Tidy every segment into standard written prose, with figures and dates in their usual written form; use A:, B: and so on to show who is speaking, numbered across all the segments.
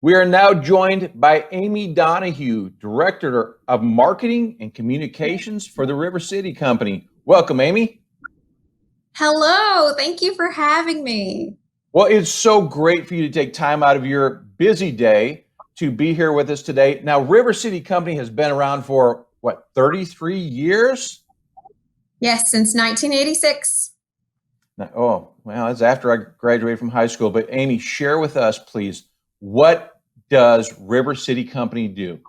A: We are now joined by Amy Donahue, Director of Marketing and Communications for the River City Company. Welcome, Amy.
B: Hello, thank you for having me.
A: Well, it's so great for you to take time out of your busy day to be here with us today. Now, River City Company has been around for what, 33 years?
B: Yes, since 1986.
A: Oh, well, that's after I graduated from high school. But Amy, share with us, please, what does River City Company do?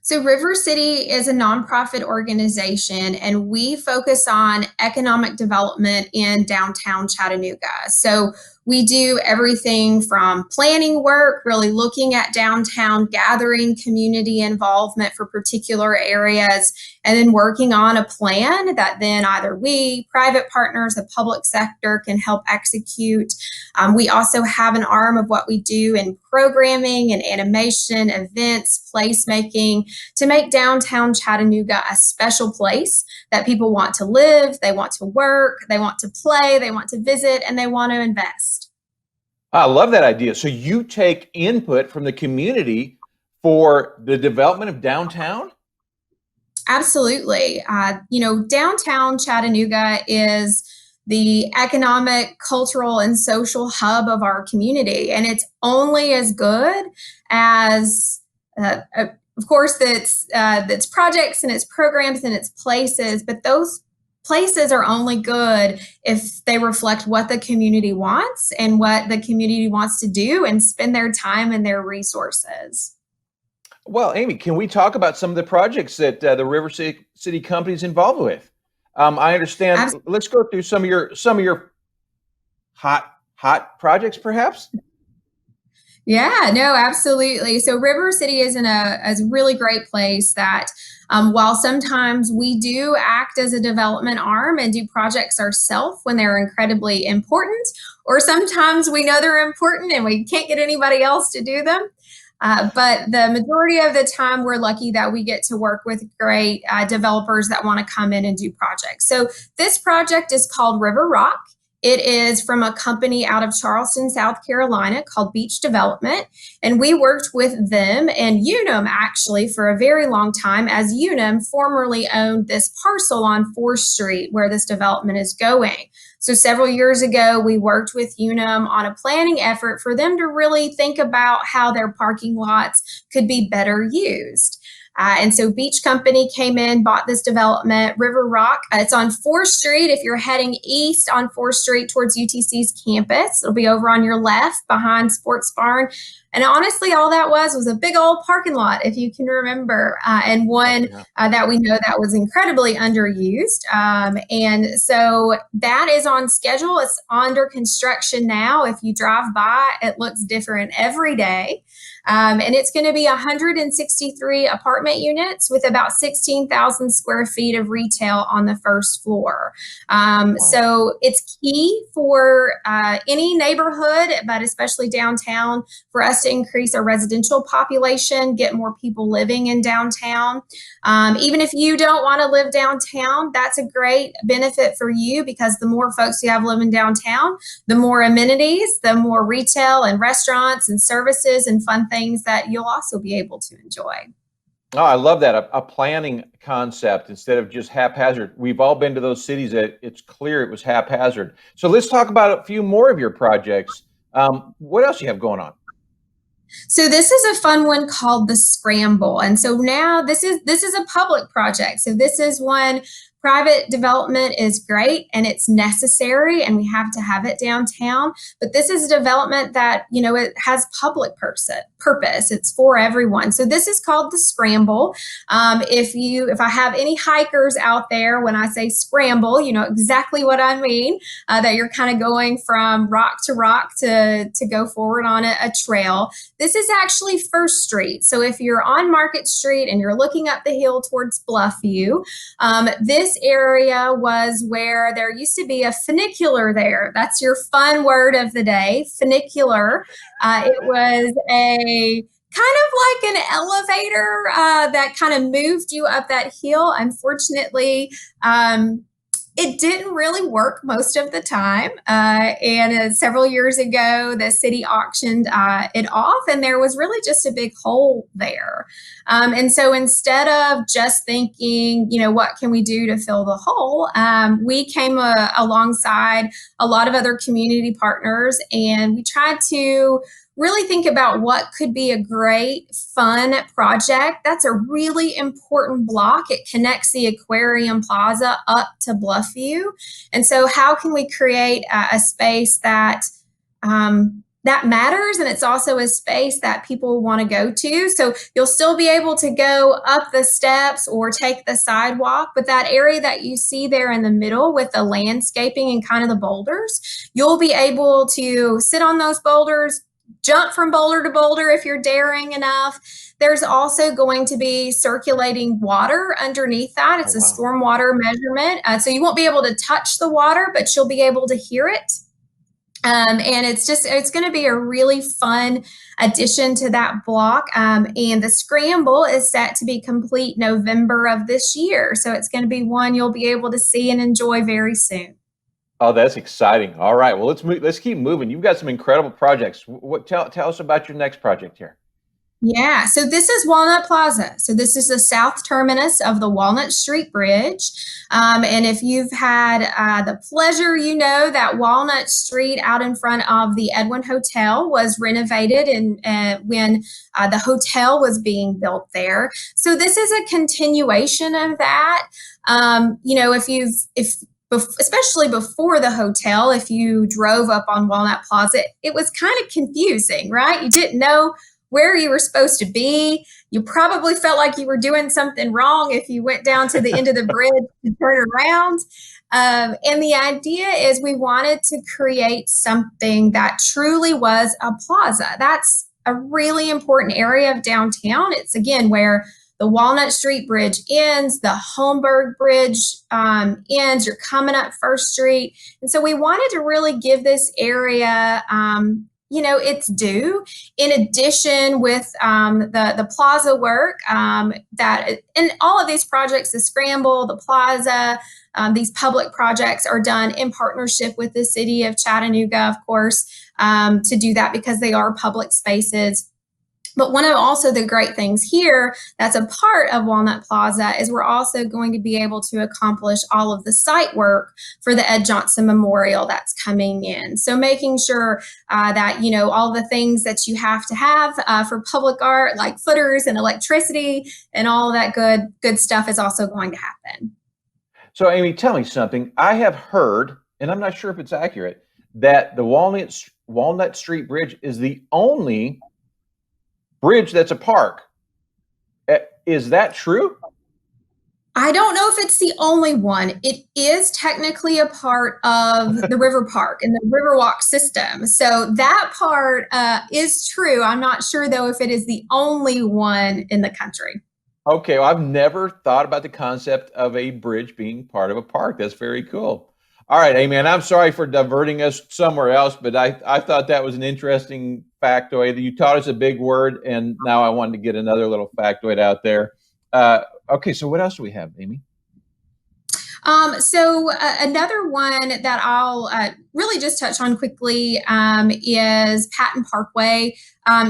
B: So, River City is a nonprofit organization, and we focus on economic development in downtown Chattanooga. So, we do everything from planning work, really looking at downtown, gathering community involvement for particular areas, and then working on a plan that then either we, private partners, the public sector can help execute. We also have an arm of what we do in programming and animation, events, placemaking, to make downtown Chattanooga a special place that people want to live, they want to work, they want to play, they want to visit, and they want to invest.
A: I love that idea. So you take input from the community for the development of downtown?
B: Absolutely. Downtown Chattanooga is the economic, cultural, and social hub of our community, and it's only as good as of course, that's projects and its programs and its places, but those places are only good if they reflect what the community wants and what the community wants to do and spend their time and their resources.
A: Well, Amy, can we talk about some of the projects that the River City Company is involved with? I understand. Let's go through some of your hot projects, perhaps.
B: Yeah, no, absolutely. So River City is a really great place that while sometimes we do act as a development arm and do projects ourselves when they're incredibly important, or sometimes we know they're important and we can't get anybody else to do them. But the majority of the time, we're lucky that we get to work with great developers that want to come in and do projects. So this project is called River Rock. It is from a company out of Charleston, South Carolina called Beach Development. And we worked with them and Unum actually for a very long time, as Unum formerly owned this parcel on 4th Street where this development is going. So several years ago, we worked with Unum on a planning effort for them to really think about how their parking lots could be better used. And so Beach Company came in, bought this development, River Rock. It's on 4th Street. If you're heading east on 4th Street towards UTC's campus, it'll be over on your left behind Sports Barn. And honestly, all that was a big old parking lot, if you can remember, and one that we know that was incredibly underused. And so that is on schedule. It's under construction now. If you drive by, it looks different every day. And it's going to be 163 apartment units with about 16,000 square feet of retail on the first floor. Wow. So it's key for any neighborhood, but especially downtown, for us to increase our residential population, get more people living in downtown. Even if you don't want to live downtown, that's a great benefit for you, because the more folks you have living downtown, the more amenities, the more retail and restaurants and services and fun things that you'll also be able to enjoy.
A: Oh, I love that. A planning concept instead of just haphazard. We've all been to those cities that it's clear it was haphazard. So let's talk about a few more of your projects. What else do you have going on?
B: So this is a fun one called the Scramble. And so now this is a public project. So this is one. Private development is great and it's necessary and we have to have it downtown. But this is a development that, it has public purpose. It's for everyone. So this is called the Scramble. If I have any hikers out there, when I say scramble, you know exactly what I mean, that you're kind of going from rock to go forward on a trail. This is actually 1st Street. So if you're on Market Street and you're looking up the hill towards Bluffview, this area was where there used to be a funicular there. That's your fun word of the day, funicular. It was a kind of like an elevator that kind of moved you up that hill. Unfortunately, It didn't really work most of the time. And several years ago, the city auctioned it off, and there was really just a big hole there. And so instead of just thinking, what can we do to fill the hole, we came alongside a lot of other community partners, and we tried to really think about what could be a great, fun project. That's a really important block. It connects the Aquarium Plaza up to Bluffview. And so, how can we create a space that that matters, and it's also a space that people want to go to? So you'll still be able to go up the steps or take the sidewalk, but that area that you see there in the middle with the landscaping and kind of the boulders, you'll be able to sit on those boulders, jump from boulder to boulder if you're daring enough. There's also going to be circulating water underneath that. It's a stormwater measurement. So you won't be able to touch the water, but you'll be able to hear it. And it's going to be a really fun addition to that block. And the Scramble is set to be complete November of this year. So it's going to be one you'll be able to see and enjoy very soon.
A: Oh, that's exciting. All right. Well, let's keep moving. You've got some incredible projects. Tell us about your next project here.
B: Yeah, so this is Walnut Plaza. So this is the south terminus of the Walnut Street Bridge. And if you've had the pleasure, that Walnut Street out in front of the Edwin Hotel was renovated and when the hotel was being built there. So this is a continuation of that. Especially before the hotel, if you drove up on Walnut Plaza, it was kind of confusing, right? You didn't know where you were supposed to be. You probably felt like you were doing something wrong if you went down to the end of the bridge to turn around. And the idea is we wanted to create something that truly was a plaza. That's a really important area of downtown. It's, again, where the Walnut Street Bridge ends, the Holmberg Bridge ends, you're coming up First Street. And so we wanted to really give this area its due. In addition, with the plaza work, that in all of these projects, the Scramble, the plaza, these public projects are done in partnership with the city of Chattanooga, of course, to do that because they are public spaces. But one of also the great things here that's a part of Walnut Plaza is we're also going to be able to accomplish all of the site work for the Ed Johnson Memorial that's coming in. So making sure that, all the things that you have to have for public art, like footers and electricity and all of that good stuff is also going to happen.
A: So Amy, tell me something. I have heard, and I'm not sure if it's accurate, that the Walnut Street Bridge is the only bridge that's a park. Is that true?
B: I don't know if it's the only one. It is technically a part of the River Park and the Riverwalk system. So that part is true. I'm not sure, though, if it is the only one in the country.
A: Okay, well, I've never thought about the concept of a bridge being part of a park. That's very cool. All right, Amy, and I'm sorry for diverting us somewhere else, but I thought that was an interesting factoid. You taught us a big word, and now I wanted to get another little factoid out there. Okay, so what else do we have, Amy?
B: So another one that I'll really just touch on quickly is Patton Parkway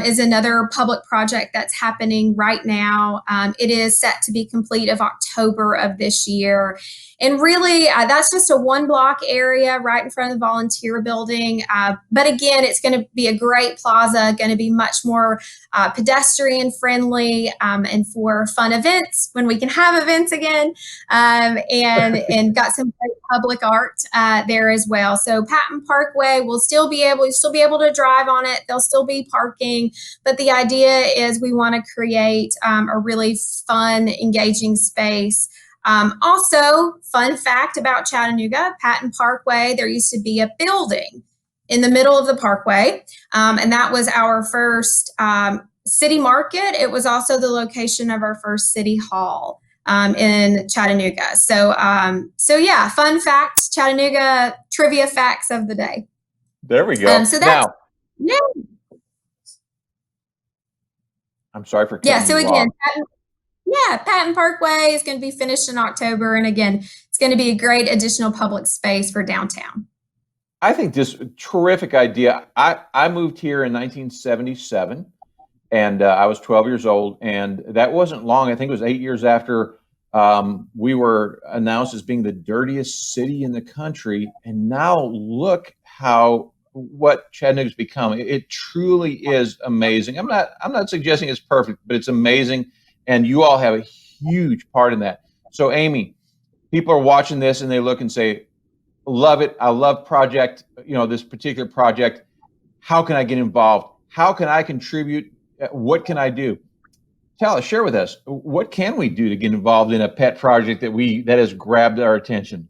B: is another public project that's happening right now. It is set to be complete of October of this year. And really, that's just a one block area right in front of the volunteer building. But again, it's going to be a great plaza, going to be much more pedestrian friendly and for fun events when we can have events again. And got some great public art there as well. So Patton Parkway will still be able to drive on it. There'll still be parking, but the idea is we want to create a really fun, engaging space. Also, fun fact about Chattanooga, Patton Parkway, there used to be a building in the middle of the parkway, and that was our first city market. It was also the location of our first city hall in Chattanooga. So yeah, fun facts, Chattanooga trivia facts of the day.
A: There we go.
B: So that's,
A: now, yeah. I'm sorry for cutting
B: so
A: you
B: again,
A: off.
B: Yeah, Patton Parkway is going to be finished in October. And again, it's going to be a great additional public space for downtown.
A: I think this terrific idea. I moved here in 1977, and I was 12 years old, and that wasn't long. I think it was 8 years after we were announced as being the dirtiest city in the country, and now look how what Chattanooga's become. It truly is amazing. I'm not suggesting it's perfect, but it's amazing, and you all have a huge part in that. So, Amy, people are watching this and they look and say, love it. I love project, this particular project. How can I get involved? How can I contribute? What can I do? Tell us, share with us, what can we do to get involved in a pet project that has grabbed our attention?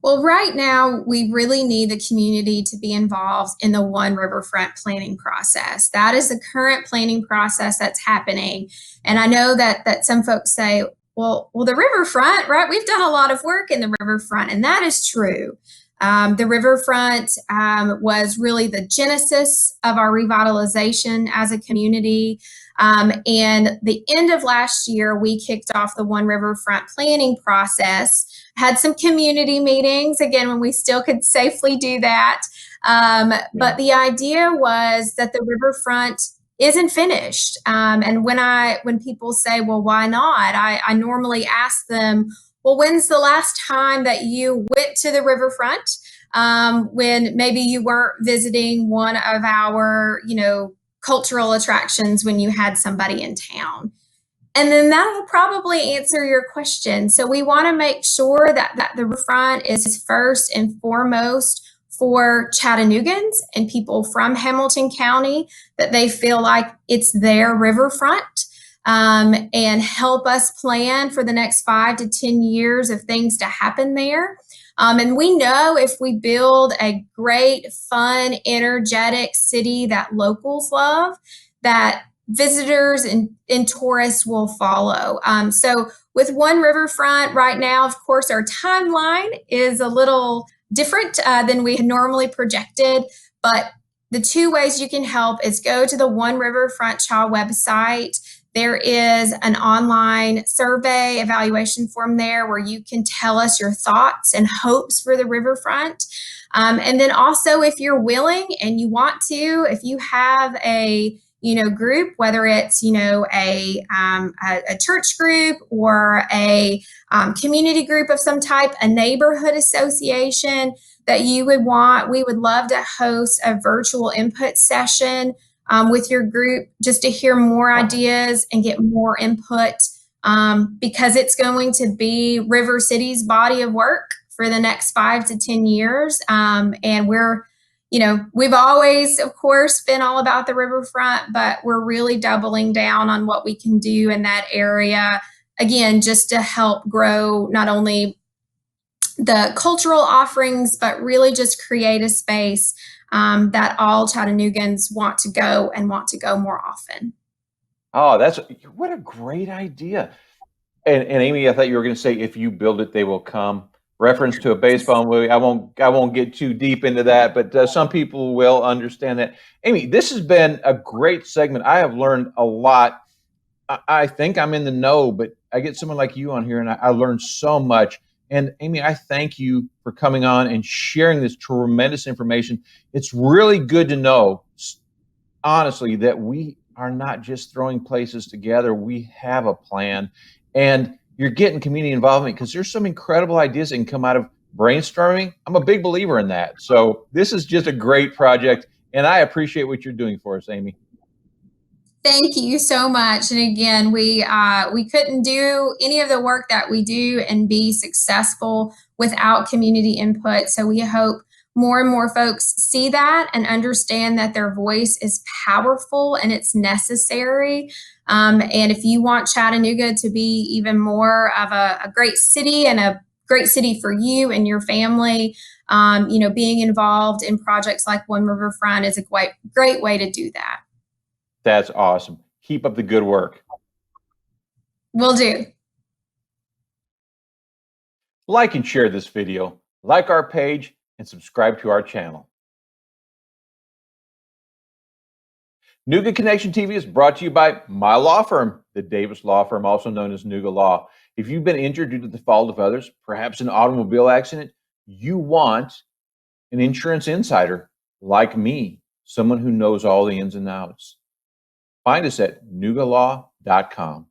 B: Well, right now, we really need the community to be involved in the One Riverfront planning process. That is the current planning process that's happening. And I know that some folks say, well, the riverfront, right? We've done a lot of work in the riverfront, and that is true. The riverfront was really the genesis of our revitalization as a community. And the end of last year, we kicked off the One Riverfront planning process, had some community meetings, again, when we still could safely do that. But the idea was that the riverfront isn't finished. And when people say, well, why not? I normally ask them, well, when's the last time that you went to the riverfront? When maybe you weren't visiting one of our, cultural attractions when you had somebody in town. And then that will probably answer your question. So we want to make sure that the riverfront is first and foremost for Chattanoogans and people from Hamilton County, that they feel like it's their riverfront, and help us plan for the next 5 to 10 years of things to happen there. And we know if we build a great, fun, energetic city that locals love, that visitors and tourists will follow. So with One Riverfront right now, of course, our timeline is a little different than we had normally projected, but the two ways you can help is go to the One Riverfront CHA website. There is an online survey evaluation form there where you can tell us your thoughts and hopes for the riverfront. And then also, if you're willing and you want to, if you have a group, whether it's a church group or a community group of some type, a neighborhood association that you would want, we would love to host a virtual input session with your group, just to hear more ideas and get more input, because it's going to be River City's body of work for the next 5 to 10 years. And we've always, of course, been all about the riverfront, but we're really doubling down on what we can do in that area, again, just to help grow not only the cultural offerings, but really just create a space that all Chattanoogans want to go and want to go more often.
A: Oh, what a great idea. And Amy, I thought you were going to say, if you build it, they will come. Reference to a baseball movie. I won't get too deep into that, but some people will understand that. Amy, this has been a great segment. I have learned a lot. I think I'm in the know, but I get someone like you on here, and I learned so much. And Amy, I thank you for coming on and sharing this tremendous information. It's really good to know, honestly, that we are not just throwing places together. We have a plan, and you're getting community involvement, because there's some incredible ideas that can come out of brainstorming. I'm a big believer in that. So this is just a great project, and I appreciate what you're doing for us, Amy.
B: Thank you so much. And again, we couldn't do any of the work that we do and be successful without community input. So we hope more and more folks see that and understand that their voice is powerful and it's necessary. And if you want Chattanooga to be even more of a great city, and a great city for you and your family, being involved in projects like One Riverfront is a great way to do that.
A: That's awesome. Keep up the good work.
B: Will do.
A: Like and share this video, like our page, and subscribe to our channel. Nuga Connection TV is brought to you by my law firm, the Davis Law Firm, also known as Nuga Law. If you've been injured due to the fault of others, perhaps an automobile accident, you want an insurance insider like me, someone who knows all the ins and outs. Find us at nugalaw.com.